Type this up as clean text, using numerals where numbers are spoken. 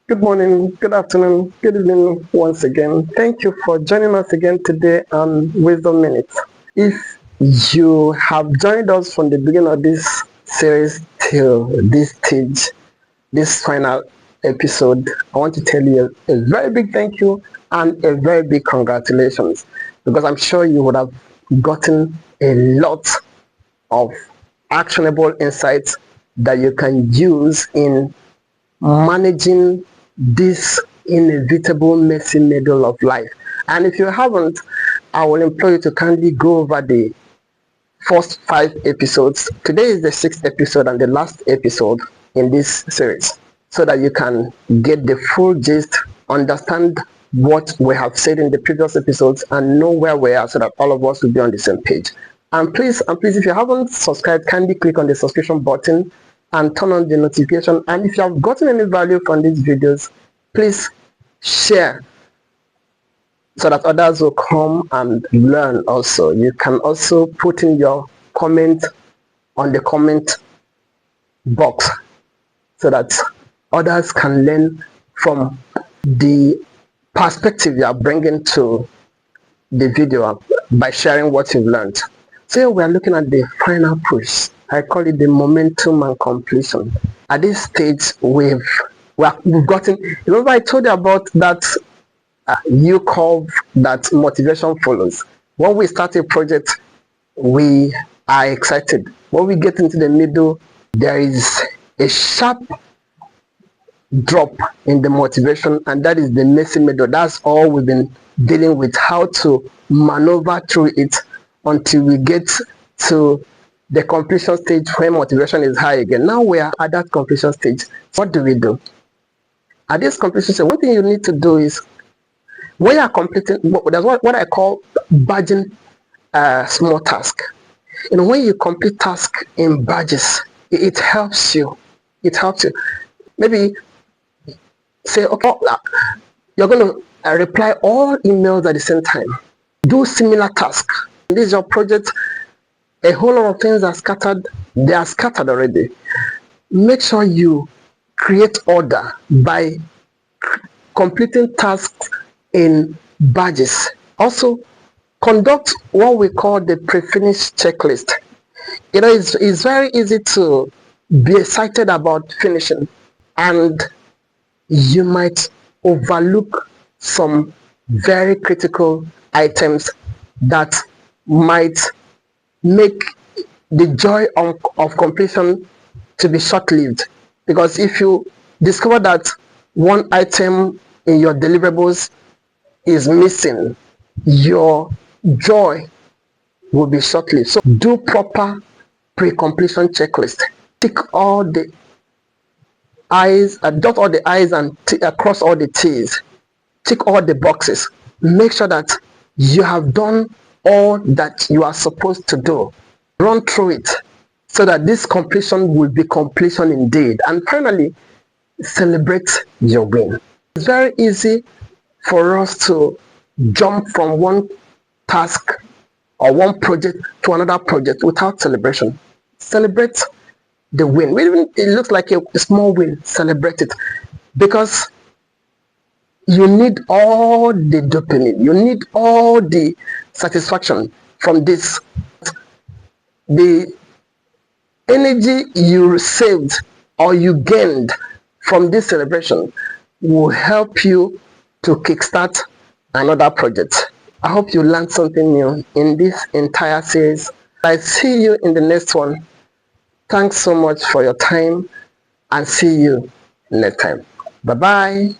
Good morning, good afternoon, good evening once again. Thank you for joining us again today on Wisdom Minutes. If you have joined us from the beginning of this series till this stage, this final episode, I want to tell you a very big thank you and a very big congratulations, because I'm sure you would have gotten a lot of actionable insights that you can use in managing this inevitable messy middle of life. And if you haven't, I will implore you to kindly go over the first 5 episodes. Today is the 6th episode and the last episode in this series, so that you can get the full gist, understand what we have said in the previous episodes, and know where we are, so that all of us will be on the same page. And please, if you haven't subscribed, kindly click on the subscription button and turn on the notification. And if you have gotten any value from these videos, please share, so that others will come and learn also. You can also put in your comment on the comment box, so that others can learn from the perspective you are bringing to the video by sharing what you've learned. So we are looking at the final push. I call it the momentum and completion. At this stage, we've gotten. Remember, I told you about that U curve that motivation follows. When we start a project, we are excited. When we get into the middle, there is a sharp drop in the motivation, and that is the messy middle. That's all we've been dealing with, how to maneuver through it until we get to the completion stage where motivation is high again. Now we are at that completion stage. What do we do? At this completion stage, one thing you need to do is, when you are completing, there's what I call badging small task. When you complete task in badges, it helps you. It helps you. Maybe say, okay, you're going to reply all emails at the same time. Do similar tasks. This is your project. A whole lot of things are scattered. They are scattered already. Make sure you create order by completing tasks in badges. Also, conduct what we call the pre-finish checklist. It's very easy to be excited about finishing, and you might overlook some very critical items that might make the joy of completion to be short-lived. Because if you discover that one item in your deliverables is missing, your joy will be short-lived. So do proper pre-completion checklist. Tick all the I's, dot all the I's and cross all the T's. Tick all the boxes. Make sure that you have done all that you are supposed to do. Run through it, so that this completion will be completion indeed. And finally, celebrate your win. It's very easy for us to jump from one task or one project to another project without celebration. Celebrate the win. Even it looks like a small win, celebrate it, because you need all the dopamine, you need all the satisfaction from this. The energy you saved or you gained from this celebration will help you to kickstart another project. I hope you learned something new in this entire series. I see you in the next one. Thanks so much for your time, and see you next time. Bye-bye.